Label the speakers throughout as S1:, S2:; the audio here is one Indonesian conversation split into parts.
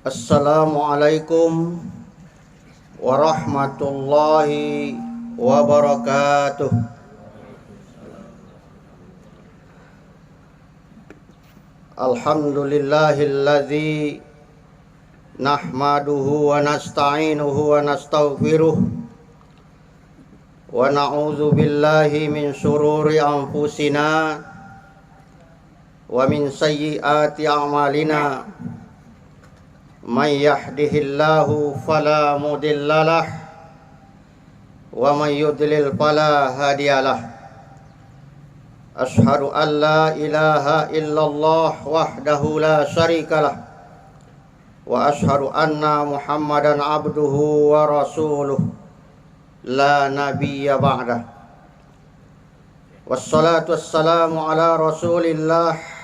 S1: Assalamualaikum warahmatullahi wabarakatuh. Alhamdulillahilladzi nahmaduhu wa nasta'inuhu wa nastaghfiruh wa na'udzu billahi min syururi anfusina wa min sayyiati a'malina. Man yahdihillahu fala mudhillalah wa man yudlil fala hadiyalah. Asyhadu an la ilaha illallah wahdahu la syarikalah wa asyhadu anna Muhammadan abduhu wa rasuluh la nabiyya ba'dah. Wassalatu wassalamu ala rasulillah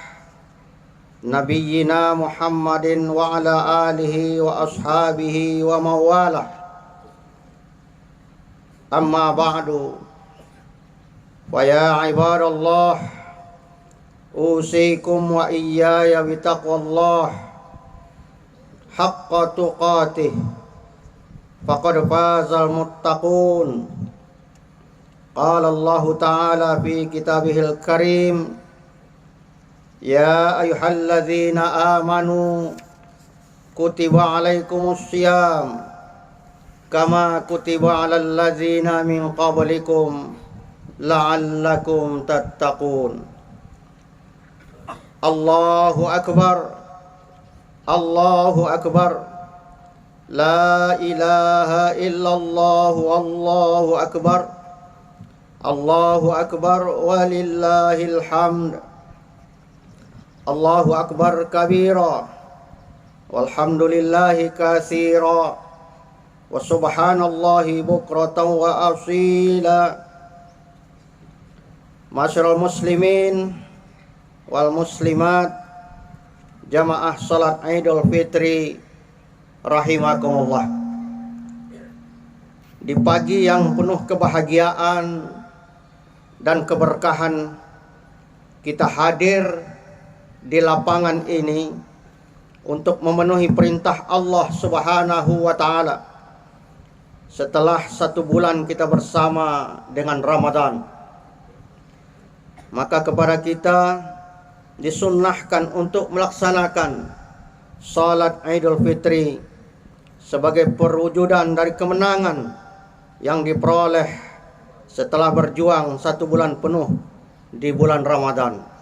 S1: Nabiyyina Muhammadin wa ala alihi wa ashabihi wa mawalah. Amma ba'du, wa ya ibadallah, usikum wa iyaya bitaqwallah haqqa tuqatih, faqad fazal muttaqun. Qala Allah ta'ala fi kitabihil karim, ya ayyuhalladzina amanu kutiba alaikumussyiyam kama kutiba alal ladzina min qablikum la'allakum tattaqun. Allahu akbar, Allahu akbar, la ilaha illallah, wallahu akbar, Allahu akbar walillahil hamd. Allahu akbar kabira walhamdulillahi katsira wa subhanallahi bukratan wa asila. Masyarul muslimin wal muslimat, jamaah salat Idul Fitri rahimakumullah. Di pagi yang penuh kebahagiaan dan keberkahan, kita hadir di lapangan ini untuk memenuhi perintah Allah Subhanahu wa ta'ala setelah 1 bulan kita bersama dengan Ramadan. Maka kepada kita disunnahkan untuk melaksanakan salat Idul Fitri sebagai perwujudan dari kemenangan yang diperoleh setelah berjuang 1 bulan penuh di bulan Ramadan.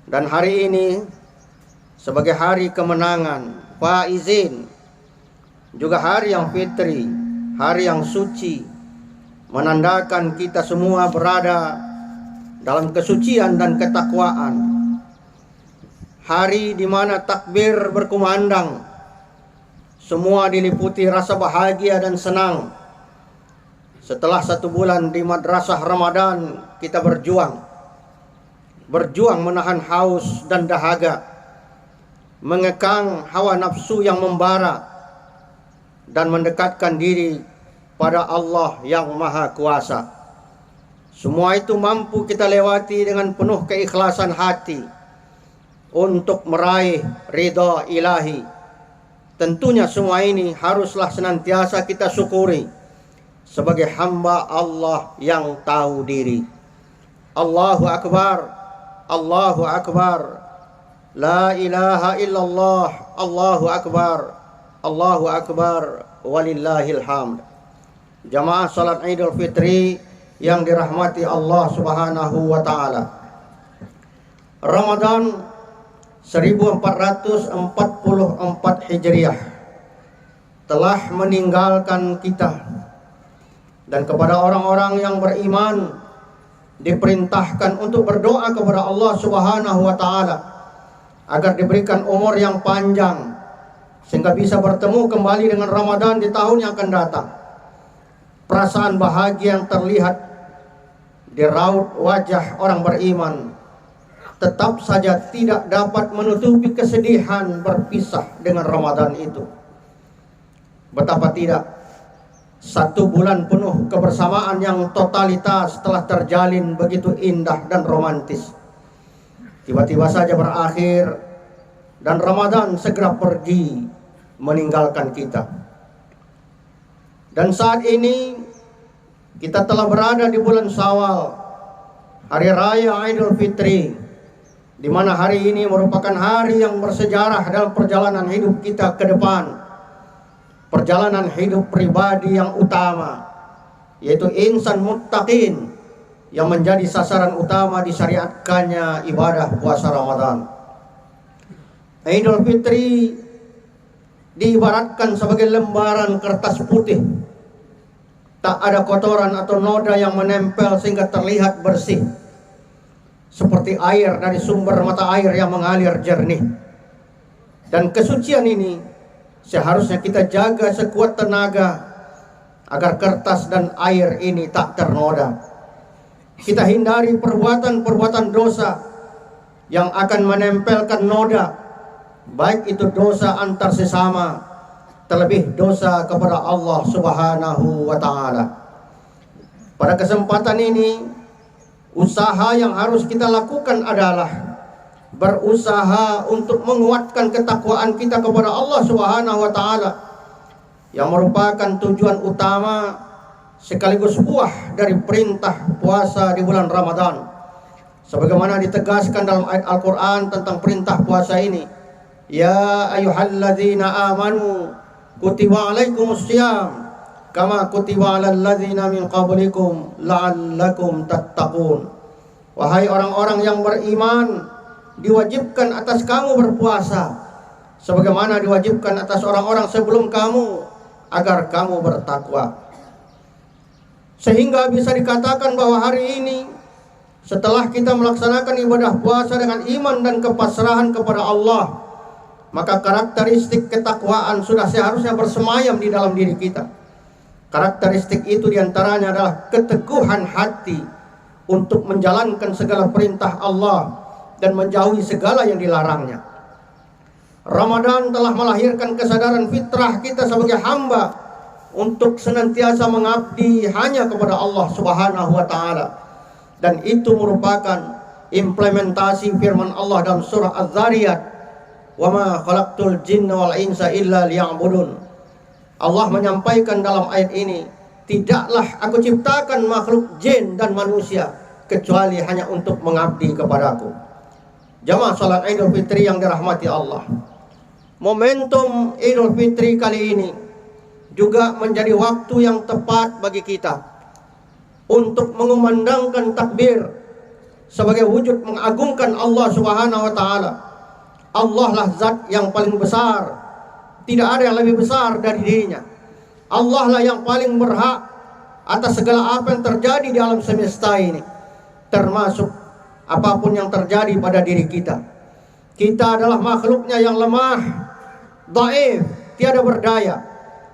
S1: Dan hari ini sebagai hari kemenangan, faizin, juga hari yang fitri, hari yang suci, menandakan kita semua berada dalam kesucian dan ketakwaan. Hari di mana takbir berkumandang, semua diliputi rasa bahagia dan senang. Setelah 1 bulan di madrasah Ramadan, kita berjuang menahan haus dan dahaga, mengekang hawa nafsu yang membara, dan mendekatkan diri pada Allah yang Maha Kuasa. Semua itu mampu kita lewati dengan penuh keikhlasan hati untuk meraih ridha ilahi. Tentunya semua ini haruslah senantiasa kita syukuri sebagai hamba Allah yang tahu diri. Allahu akbar, Allahu akbar, la ilaha illallah, Allahu akbar, Allahu akbar, walillahil hamd. Jamaah salat Idul Fitri yang dirahmati Allah Subhanahu wa ta'ala, Ramadan 1444 Hijriah telah meninggalkan kita, dan kepada orang-orang yang beriman diperintahkan untuk berdoa kepada Allah Subhanahu wa ta'ala agar diberikan umur yang panjang sehingga bisa bertemu kembali dengan Ramadan di tahun yang akan datang. Perasaan bahagia yang terlihat di raut wajah orang beriman tetap saja tidak dapat menutupi kesedihan berpisah dengan Ramadan itu. Betapa tidak, 1 bulan penuh kebersamaan yang totalitas telah terjalin begitu indah dan romantis, tiba-tiba saja berakhir dan Ramadan segera pergi meninggalkan kita. Dan saat ini kita telah berada di bulan Syawal, hari raya Idul Fitri, di mana hari ini merupakan hari yang bersejarah dalam perjalanan hidup kita ke depan. Perjalanan hidup pribadi yang utama, yaitu insan muttaqin, yang menjadi sasaran utama disyariatkannya ibadah puasa Ramadan. Idul Fitri diibaratkan sebagai lembaran kertas putih. Tak ada kotoran atau noda yang menempel sehingga terlihat bersih, seperti air dari sumber mata air yang mengalir jernih. Dan kesucian ini seharusnya kita jaga sekuat tenaga agar kertas dan air ini tak ternoda. Kita hindari perbuatan-perbuatan dosa yang akan menempelkan noda, baik itu dosa antar sesama, terlebih dosa kepada Allah Subhanahu wa Ta'ala. Pada kesempatan ini, usaha yang harus kita lakukan adalah berusaha untuk menguatkan ketakwaan kita kepada Allah Subhanahu wa Ta'ala, yang merupakan tujuan utama sekaligus buah dari perintah puasa di bulan Ramadan. Sebagaimana ditegaskan dalam ayat Al-Quran tentang perintah puasa ini, ya ayyuhalladzina amanu kutiba alaikumussyam kama kutiba alal ladzina min qablikum la'allakum tattaqun. Wahai orang-orang yang beriman, diwajibkan atas kamu berpuasa sebagaimana diwajibkan atas orang-orang sebelum kamu, agar kamu bertakwa. Sehingga bisa dikatakan bahwa hari ini, setelah kita melaksanakan ibadah puasa dengan iman dan kepasrahan kepada Allah, maka karakteristik ketakwaan sudah seharusnya bersemayam di dalam diri kita. Karakteristik itu diantaranya adalah keteguhan hati untuk menjalankan segala perintah Allah dan menjauhi segala yang dilarangnya. Ramadan telah melahirkan kesadaran fitrah kita sebagai hamba untuk senantiasa mengabdi hanya kepada Allah Subhanahu wa Ta'ala. Dan itu merupakan implementasi firman Allah dalam surah Az-Zariyat, wa ma khalaqtul jinna wal insa illa liya'budun. Allah menyampaikan dalam ayat ini, tidaklah aku ciptakan makhluk jin dan manusia kecuali hanya untuk mengabdi kepadaku. Jamaah salat Idul Fitri yang dirahmati Allah, momentum Idul Fitri kali ini juga menjadi waktu yang tepat bagi kita untuk mengumandangkan takbir sebagai wujud mengagungkan Allah Subhanahu wa Ta'ala. Allah lah zat yang paling besar, tidak ada yang lebih besar dari dirinya. Allah lah yang paling berhak atas segala apa yang terjadi di alam semesta ini, termasuk apapun yang terjadi pada diri kita. Kita adalah makhluknya yang lemah, dhaif, tiada berdaya.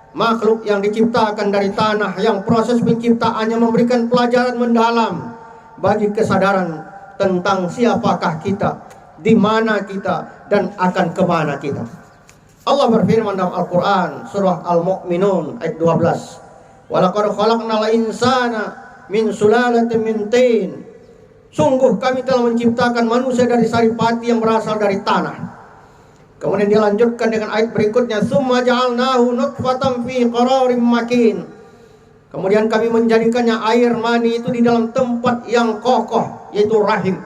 S1: Makhluk yang diciptakan dari tanah, yang proses penciptaannya memberikan pelajaran mendalam bagi kesadaran tentang siapakah kita, di mana kita, dan akan kemana kita. Allah berfirman dalam Al-Quran surah Al-Mu'minun ayat 12, walaqad khalaqnal insana min sulalatin min tin. Sungguh kami telah menciptakan manusia dari saripati yang berasal dari tanah. Kemudian dilanjutkan dengan ayat berikutnya, summa ja'alnahu nutfatan fi qararim makin. Kemudian kami menjadikannya air mani itu di dalam tempat yang kokoh, yaitu rahim.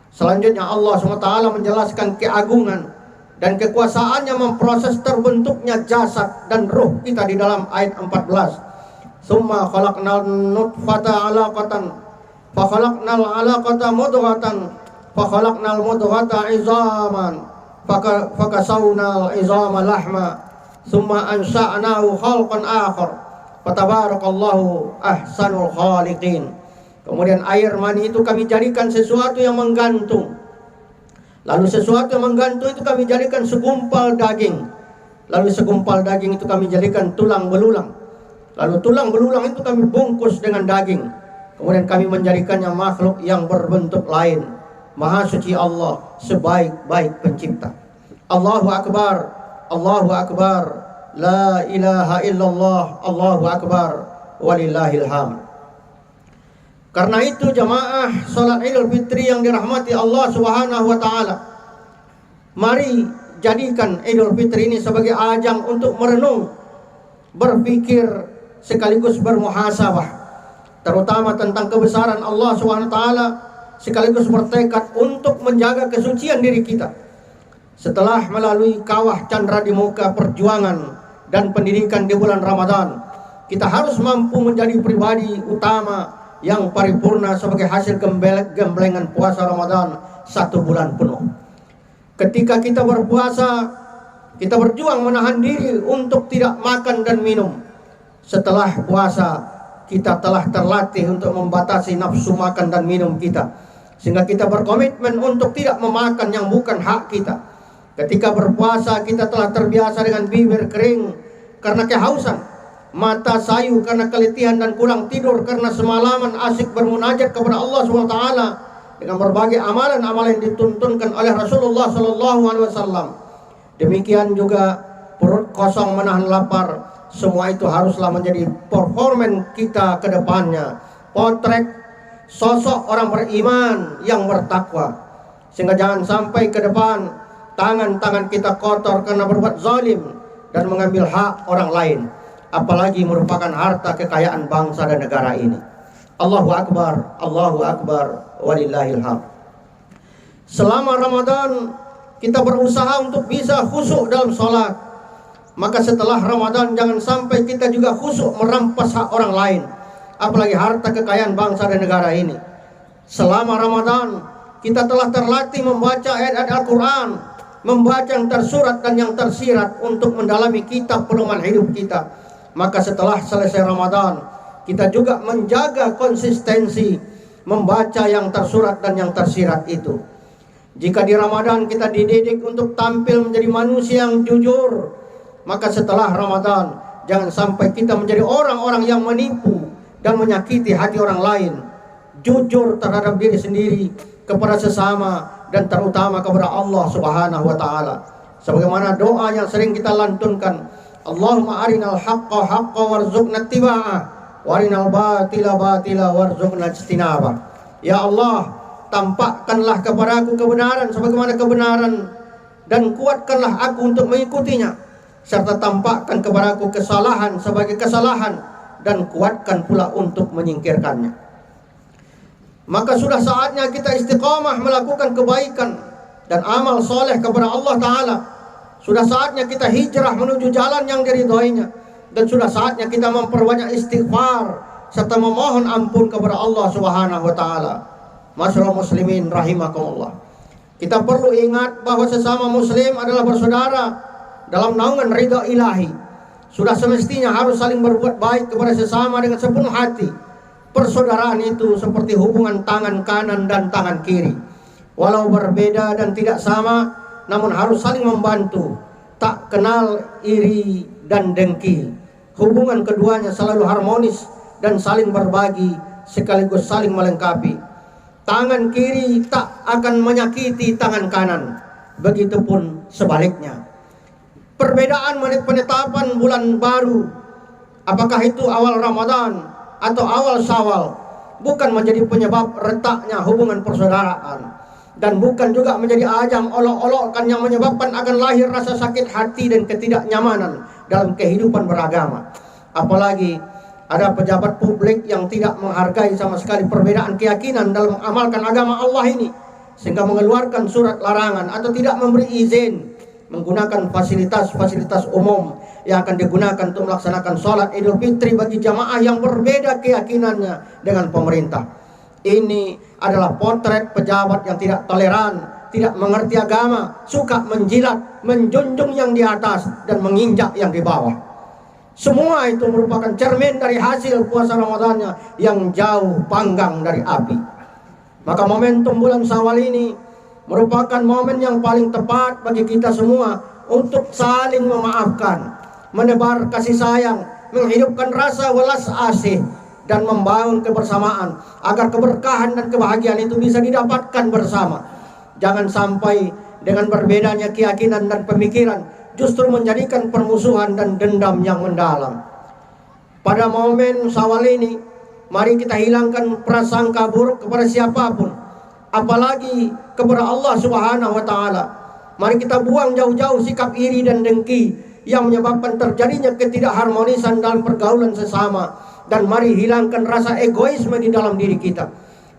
S1: Selanjutnya Allah SWT menjelaskan keagungan dan kekuasaannya memproses terbentuknya jasad dan ruh kita di dalam ayat 14. Summa khalaqnal nutfata 'alaqatan fa khalaqnal 'alaqata mudghatan fa khalaqnal mudghata 'idzaman fakasawnal 'idzama lahma thumma ansha'nahu khalqan akhar fatabarakallahu ahsanul khaliqin. Kemudian air mani itu kami jadikan sesuatu yang menggantung. Lalu sesuatu yang menggantung itu kami jadikan segumpal daging. Lalu segumpal daging itu kami jadikan tulang belulang. Lalu tulang belulang itu kami bungkus dengan daging. Kemudian kami menjadikannya makhluk yang berbentuk lain. Maha suci Allah, sebaik-baik pencipta. Allahu Akbar, Allahu Akbar, la ilaha illallah, Allahu Akbar, walillahil hamd. Karena itu jamaah salat Idul Fitri yang dirahmati Allah Subhanahu wa Ta'ala, mari jadikan Idul Fitri ini sebagai ajang untuk merenung, berpikir sekaligus bermuhasabah, terutama tentang kebesaran Allah SWT, sekaligus bertekad untuk menjaga kesucian diri kita. Setelah melalui kawah candra di muka perjuangan dan pendidikan di bulan Ramadan, kita harus mampu menjadi pribadi utama yang paripurna sebagai hasil gemblengan puasa Ramadan 1 bulan penuh. Ketika kita berpuasa, kita berjuang menahan diri untuk tidak makan dan minum. Setelah puasa, kita telah terlatih untuk membatasi nafsu makan dan minum kita, sehingga kita berkomitmen untuk tidak memakan yang bukan hak kita. Ketika berpuasa, kita telah terbiasa dengan bibir kering karena kehausan, mata sayu karena keletihan dan kurang tidur karena semalaman asik bermunajat kepada Allah SWT dengan berbagai amalan-amalan yang dituntunkan oleh Rasulullah SAW. Demikian juga perut kosong menahan lapar. Semua itu haruslah menjadi performan kita ke depannya, potret sosok orang beriman yang bertakwa, sehingga jangan sampai ke depan tangan-tangan kita kotor karena berbuat zalim dan mengambil hak orang lain, apalagi merupakan harta kekayaan bangsa dan negara ini. Allahu Akbar, Allahu Akbar, walillahil hamd. Selama Ramadan kita berusaha untuk bisa khusyuk dalam sholat. Maka setelah Ramadan jangan sampai kita juga khusyuk merampas hak orang lain, apalagi harta kekayaan bangsa dan negara ini. Selama Ramadan kita telah terlatih membaca ayat-ayat Al-Quran, membaca yang tersurat dan yang tersirat untuk mendalami kitab pedoman hidup kita. Maka setelah selesai Ramadan, kita juga menjaga konsistensi membaca yang tersurat dan yang tersirat itu. Jika di Ramadan kita dididik untuk tampil menjadi manusia yang jujur, maka setelah Ramadan jangan sampai kita menjadi orang-orang yang menipu dan menyakiti hati orang lain. Jujur terhadap diri sendiri, kepada sesama, dan terutama kepada Allah Subhanahu wa taala. Sebagaimana doa yang sering kita lantunkan, Allahumma arinal haqqa haqqa warzuqna ittiba'ah wa arinal batila batila warzuqna ijtinabah. Ya Allah, tampakkanlah kepadaku kebenaran sebagaimana kebenaran dan kuatkanlah aku untuk mengikutinya, serta tampakkan kepadaku kesalahan sebagai kesalahan dan kuatkan pula untuk menyingkirkannya. Maka sudah saatnya kita istiqamah melakukan kebaikan dan amal soleh kepada Allah Ta'ala. Sudah saatnya kita hijrah menuju jalan yang diridhoinya, dan sudah saatnya kita memperbanyak istighfar serta memohon ampun kepada Allah Subhanahu wa taala. Masyaallah muslimin rahimakumullah. Kita perlu ingat bahwa sesama muslim adalah bersaudara dalam naungan ridha ilahi. Sudah semestinya harus saling berbuat baik kepada sesama dengan sepenuh hati. Persaudaraan itu seperti hubungan tangan kanan dan tangan kiri. Walau berbeda dan tidak sama, namun harus saling membantu, tak kenal iri dan dengki. Hubungan keduanya selalu harmonis dan saling berbagi sekaligus saling melengkapi. Tangan kiri tak akan menyakiti tangan kanan, begitupun sebaliknya. Perbedaan menit penetapan bulan baru, apakah itu awal Ramadan atau awal Syawal, bukan menjadi penyebab retaknya hubungan persaudaraan, dan bukan juga menjadi ajang olok-olokkan yang menyebabkan akan lahir rasa sakit hati dan ketidaknyamanan dalam kehidupan beragama. Apalagi ada pejabat publik yang tidak menghargai sama sekali perbedaan keyakinan dalam mengamalkan agama Allah ini, sehingga mengeluarkan surat larangan atau tidak memberi izin menggunakan fasilitas-fasilitas umum yang akan digunakan untuk melaksanakan sholat Idul Fitri bagi jamaah yang berbeda keyakinannya dengan pemerintah. Ini adalah potret pejabat yang tidak toleran, tidak mengerti agama, suka menjilat, menjunjung yang di atas dan menginjak yang di bawah. Semua itu merupakan cermin dari hasil puasa Ramadannya yang jauh panggang dari api. Maka momentum bulan Syawal ini merupakan momen yang paling tepat bagi kita semua untuk saling memaafkan, menebar kasih sayang, menghidupkan rasa welas asih, dan membangun kebersamaan agar keberkahan dan kebahagiaan itu bisa didapatkan bersama. Jangan sampai dengan berbedanya keyakinan dan pemikiran justru menjadikan permusuhan dan dendam yang mendalam. Pada momen Syawal ini, mari kita hilangkan prasangka buruk kepada siapapun, apalagi kepada Allah Subhanahu wa taala. Mari kita buang jauh-jauh sikap iri dan dengki yang menyebabkan terjadinya ketidakharmonisan dalam pergaulan sesama. Dan mari hilangkan rasa egoisme di dalam diri kita,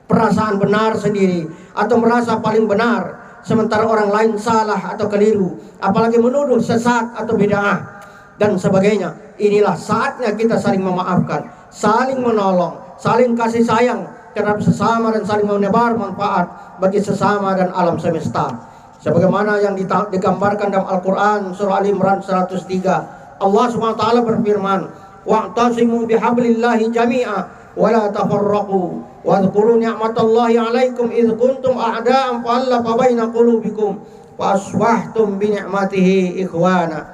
S1: perasaan benar sendiri atau merasa paling benar sementara orang lain salah atau keliru, apalagi menuduh sesat atau bid'ah dan sebagainya. Inilah saatnya kita saling memaafkan, saling menolong, saling kasih sayang terhadap sesama, dan saling menebar manfaat bagi sesama dan alam semesta. Sebagaimana yang digambarkan dalam Al-Quran surah Al-Imran 103, Allah SWT berfirman, wa'tasimu bihablillahi jami'a wa la tafarraqu wadhkuru ni'matallahi 'alaikum idh kuntum a'da'an fa'alafa baina qulubikum fa asbahtum bi ni'matihi ikhwana.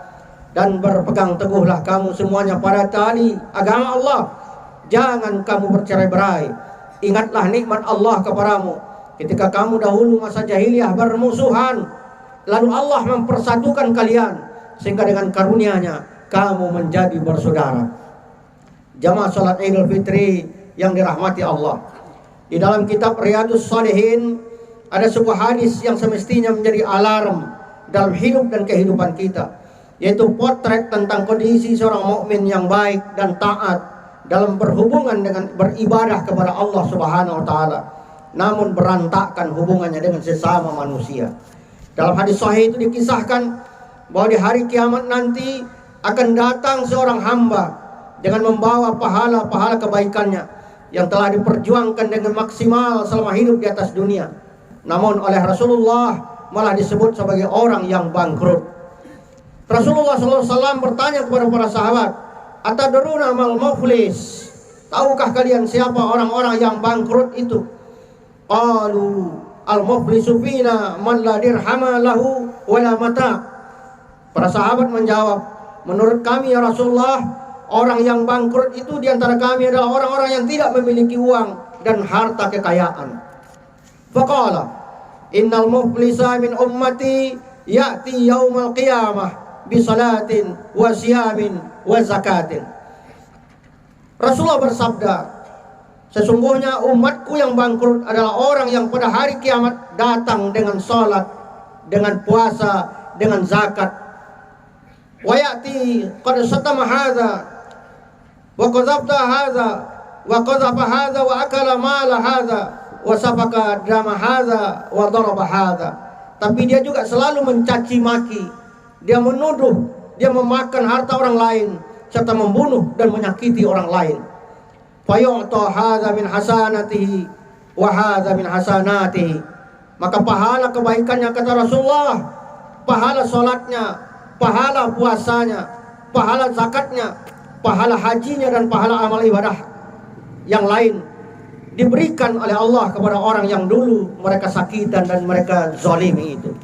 S1: Dan berpegang teguhlah kamu semuanya pada tali agama Allah, jangan kamu bercerai-berai. Ingatlah nikmat Allah kepadamu ketika kamu dahulu masa jahiliyah bermusuhan, lalu Allah mempersatukan kalian sehingga dengan karunia-Nya kamu menjadi bersaudara. Jamaah salat Idul Fitri yang dirahmati Allah, di dalam kitab Riyadhus Shalihin ada sebuah hadis yang semestinya menjadi alarm dalam hidup dan kehidupan kita, yaitu potret tentang kondisi seorang mukmin yang baik dan taat dalam berhubungan dengan beribadah kepada Allah Subhanahu wa taala, namun berantakan hubungannya dengan sesama manusia. Dalam hadis sahih itu dikisahkan bahwa di hari kiamat nanti akan datang seorang hamba dengan membawa pahala-pahala kebaikannya yang telah diperjuangkan dengan maksimal selama hidup di atas dunia, namun oleh Rasulullah malah disebut sebagai orang yang bangkrut. Rasulullah SAW bertanya kepada para sahabat, atadruna mal muflis, tahukah kalian siapa orang-orang yang bangkrut itu? Qalu al muflisu fina man la dirhama lahu wala mata. Para sahabat menjawab, menurut kami ya Rasulullah, orang yang bangkrut itu di antara kami adalah orang-orang yang tidak memiliki uang dan harta kekayaan. Faqala innal muflisa min ummati ya'ti yaumal qiyamah bi salatin wa siyamin wa zakatin. Rasulullah bersabda, sesungguhnya umatku yang bangkrut adalah orang yang pada hari kiamat datang dengan salat, dengan puasa, dengan zakat. Wa ya'ti qad satama hadza wa qadzabta hadza wa qadzafa hadza wa akala mala hadza wa safaka dama hadza wa daraba hadza. Tapi dia juga selalu mencaci maki, dia menuduh, dia memakan harta orang lain serta membunuh dan menyakiti orang lain. Fayu'ta hadza min hasanatihi wa hadza min hasanatihi. Maka pahala kebaikannya, kata Rasulullah, pahala salatnya, pahala puasanya, pahala zakatnya, pahala hajinya, dan pahala amal ibadah yang lain diberikan oleh Allah kepada orang yang dulu mereka sakitan dan mereka zalimi itu.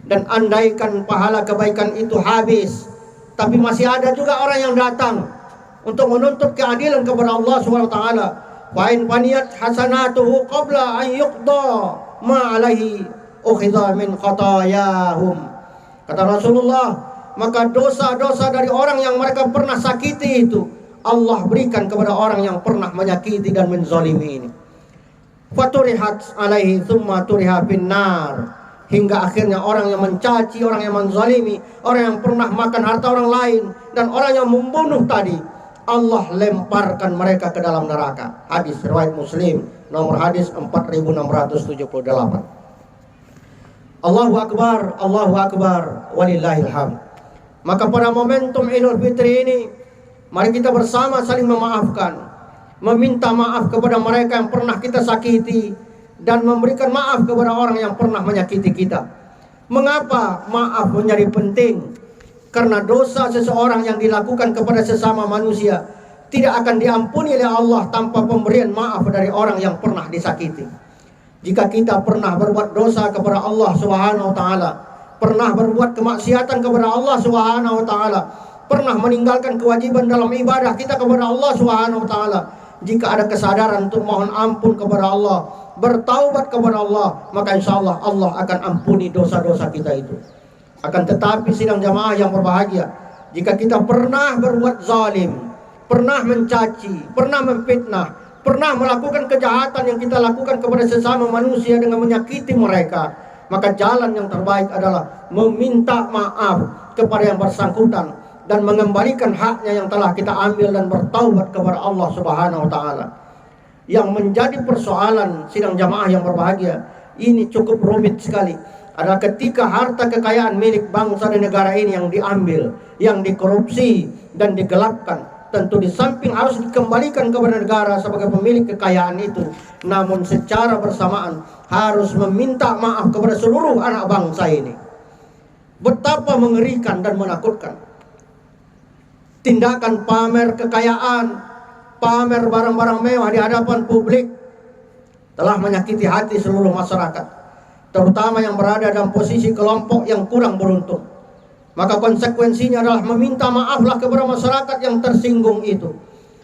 S1: Dan andaikan pahala kebaikan itu habis, tapi masih ada juga orang yang datang untuk menuntut keadilan kepada Allah SWT. Fa in faniyat hasanatuhu qabla an yuqda ma alaihi ukhidha min khatayahum. Kata Rasulullah, maka dosa-dosa dari orang yang mereka pernah sakiti itu Allah berikan kepada orang yang pernah menyakiti dan menzalimi ini. Faturihat alaihi thumma turiha finnar. Hingga akhirnya orang yang mencaci, orang yang menzalimi, orang yang pernah makan harta orang lain, dan orang yang membunuh tadi, Allah lemparkan mereka ke dalam neraka. Hadis riwayat Muslim, nomor hadis 4678. Allahu Akbar, walillahil hamd. Maka pada momentum Idul Fitri ini, mari kita bersama saling memaafkan, meminta maaf kepada mereka yang pernah kita sakiti, dan memberikan maaf kepada orang yang pernah menyakiti kita. Mengapa maaf menjadi penting? Karena dosa seseorang yang dilakukan kepada sesama manusia tidak akan diampuni oleh Allah tanpa pemberian maaf dari orang yang pernah disakiti. Jika kita pernah berbuat dosa kepada Allah Subhanahu wa taala, pernah berbuat kemaksiatan kepada Allah Subhanahu wa taala, pernah meninggalkan kewajiban dalam ibadah kita kepada Allah Subhanahu wa taala, jika ada kesadaran untuk mohon ampun kepada Allah, bertaubat kepada Allah, maka insya Allah Allah akan ampuni dosa-dosa kita itu. Akan tetapi sidang jamaah yang berbahagia, jika kita pernah berbuat zalim, pernah mencaci, pernah memfitnah, pernah melakukan kejahatan yang kita lakukan kepada sesama manusia dengan menyakiti mereka, maka jalan yang terbaik adalah meminta maaf kepada yang bersangkutan dan mengembalikan haknya yang telah kita ambil dan bertaubat kepada Allah Subhanahu wa taala. Yang menjadi persoalan sidang jamaah yang berbahagia, ini cukup rumit sekali, adalah ketika harta kekayaan milik bangsa dan negara ini yang diambil, yang dikorupsi dan digelapkan. Tentu di samping harus dikembalikan kepada negara sebagai pemilik kekayaan itu, namun secara bersamaan harus meminta maaf kepada seluruh anak bangsa ini. Betapa mengerikan dan menakutkan tindakan pamer kekayaan, pamer barang-barang mewah di hadapan publik telah menyakiti hati seluruh masyarakat, terutama yang berada dalam posisi kelompok yang kurang beruntung. Maka konsekuensinya adalah meminta maaflah kepada masyarakat yang tersinggung itu.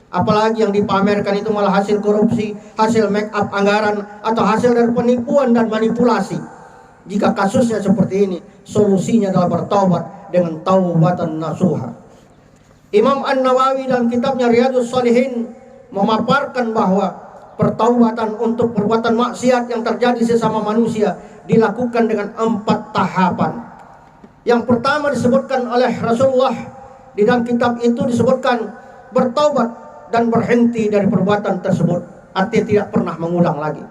S1: Apalagi yang dipamerkan itu malah hasil korupsi, hasil make up anggaran, atau hasil dari penipuan dan manipulasi. Jika kasusnya seperti ini, solusinya adalah bertaubat dengan taubatan nasuha. Imam An-Nawawi dalam kitabnya Riyadhus Shalihin memaparkan bahwa pertaubatan untuk perbuatan maksiat yang terjadi sesama manusia dilakukan dengan 4 tahapan. Yang pertama disebutkan oleh Rasulullah di dalam kitab itu, disebutkan bertaubat dan berhenti dari perbuatan tersebut, artinya tidak pernah mengulang lagi.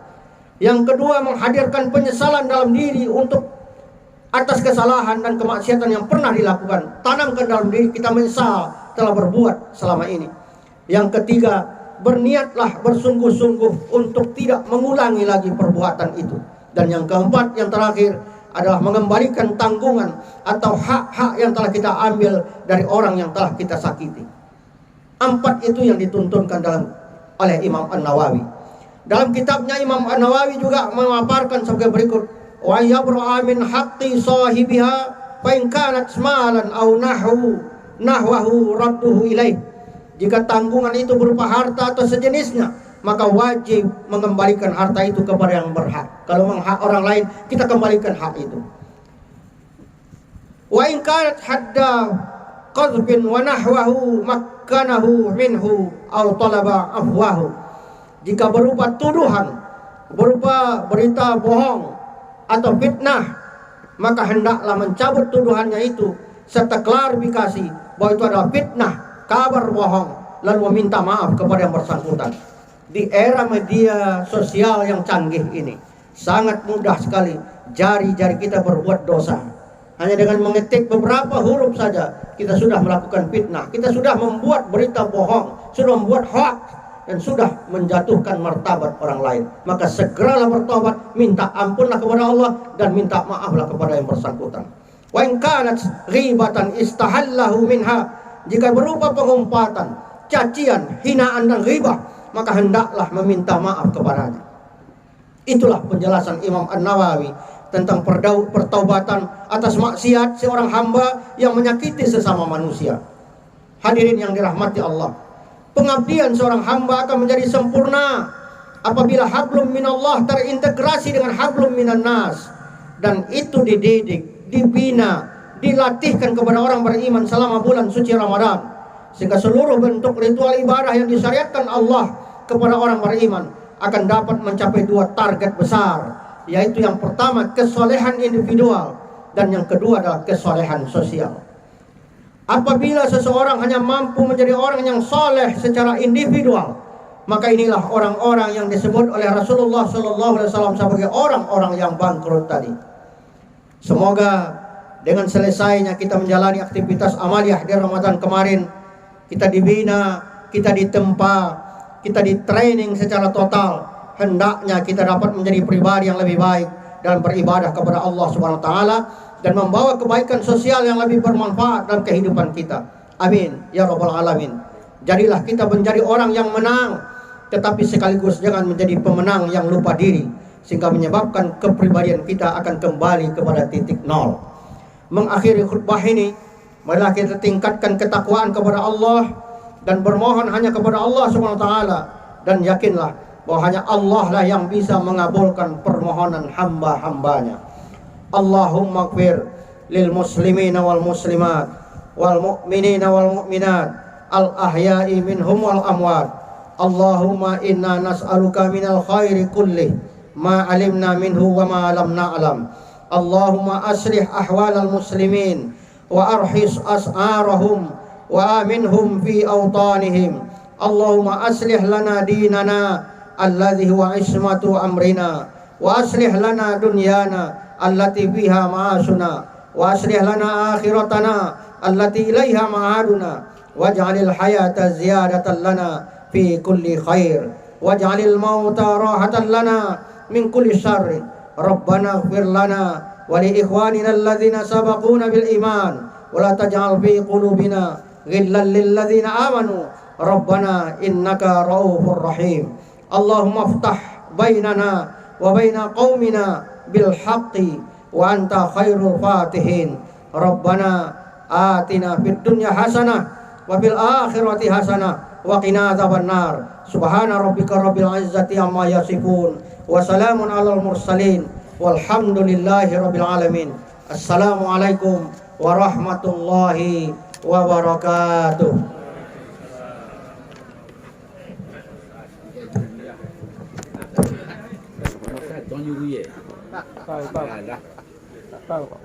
S1: Yang kedua, menghadirkan penyesalan dalam diri untuk atas kesalahan dan kemaksiatan yang pernah dilakukan. Tanamkan dalam diri kita menyesal telah berbuat selama ini. Yang ketiga, berniatlah bersungguh-sungguh untuk tidak mengulangi lagi perbuatan itu. Dan yang keempat, yang terakhir, adalah mengembalikan tanggungan atau hak-hak yang telah kita ambil dari orang yang telah kita sakiti. 4 itu yang dituntunkan oleh Imam An-Nawawi. Dalam kitabnya Imam An-Nawawi juga memaparkan sebagai berikut: wa yabra'a min haqqi sahibiha fa in kanat malan aw nahwahu radduhu ilaih. Jika tanggungan itu berupa harta atau sejenisnya, maka wajib mengembalikan harta itu kepada yang berhak. Kalau memang hak orang lain, kita kembalikan hak itu. Wa in kanat hadda qadhbin wa nahwahu makkanahu minhu aw talaba afwahu. Jika berupa tuduhan, berupa berita bohong atau fitnah, maka hendaklah mencabut tuduhannya itu serta klarifikasi bahwa itu adalah fitnah, kabar bohong, lalu meminta maaf kepada yang bersangkutan. Di era media sosial yang canggih ini, sangat mudah sekali jari-jari kita berbuat dosa. Hanya dengan mengetik beberapa huruf saja, kita sudah melakukan fitnah, kita sudah membuat berita bohong, sudah membuat hoax, dan sudah menjatuhkan martabat orang lain. Maka segeralah bertobat, minta ampunlah kepada Allah, dan minta maaflah kepada yang bersangkutan. Wa in kanat ghibatan istahallahu minha. Jika berupa pengumpatan, cacian, hinaan dan ghibah, maka hendaklah meminta maaf kepadanya. Itulah penjelasan Imam An-Nawawi tentang pertaubatan atas maksiat seorang hamba yang menyakiti sesama manusia. Hadirin yang dirahmati Allah, pengabdian seorang hamba akan menjadi sempurna apabila hablum minallah terintegrasi dengan hablum minan nas, dan itu dididik, dibina, dilatihkan kepada orang beriman selama bulan suci Ramadan, sehingga seluruh bentuk ritual ibadah yang disyariatkan Allah kepada orang beriman akan dapat mencapai 2 target besar, yaitu yang pertama kesolehan individual, dan yang kedua adalah kesolehan sosial. Apabila seseorang hanya mampu menjadi orang yang soleh secara individual, maka inilah orang-orang yang disebut oleh Rasulullah SAW sebagai orang-orang yang bangkrut tadi. Semoga dengan selesainya kita menjalani aktivitas amaliyah di Ramadan kemarin, kita dibina, kita ditempa, kita di training secara total, hendaknya kita dapat menjadi pribadi yang lebih baik dalam beribadah kepada Allah Subhanahu wa taala dan membawa kebaikan sosial yang lebih bermanfaat dalam kehidupan kita. Amin ya rabbal alamin. Jadilah kita menjadi orang yang menang, tetapi sekaligus jangan menjadi pemenang yang lupa diri, sehingga menyebabkan kepribadian kita akan kembali kepada titik nol. Mengakhiri khutbah ini, marilah kita tingkatkan ketakwaan kepada Allah dan bermohon hanya kepada Allah Subhanahu wa taala, dan yakinlah bahwa hanya Allah lah yang bisa mengabulkan permohonan hamba-hambanya. Allahumma ighfir lil muslimina wal muslimat wal mu'minina wal mu'minat al ahya'i minhum wal amwat. Allahumma inna nas'aluka minal khairi kullih ma alimna minhu wa ma lam na'lam, Allahumma aslih ahwalal muslimin wa arhis as'arahum wa aminhum fi awtanihim. Allahumma aslih lana dinana alladhi huwa ismatu amrina wa aslih lana dunyana allati fiha ma'asuna wa aslih lana akhiratana allati ilaiha ma'aduna waj'alil hayata ziyadatan lana fi kulli khair waj'alil mauta rahatan lana min kulli syarrin. Rabbana ighfir lana wa li ikhwanina alladhina sabaquna bil iman wa la taj'al fi qulubina ghillan lil ladzina amanu Rabbana innaka raufur rahim. Allahumma iftah bainana wa baina qaumina bil haqqi wa anta khairul fatihin. Rabbana atina fid dunya hasanah wa fil akhirati hasanah wa qina adzabannar. Subhana rabbika rabbil izzati amma yasifun wa salamun alal mursalin walhamdulillahi rabbil alamin. Assalamualaikum warahmatullahi wabarakatuh.
S2: Tahu, Pak.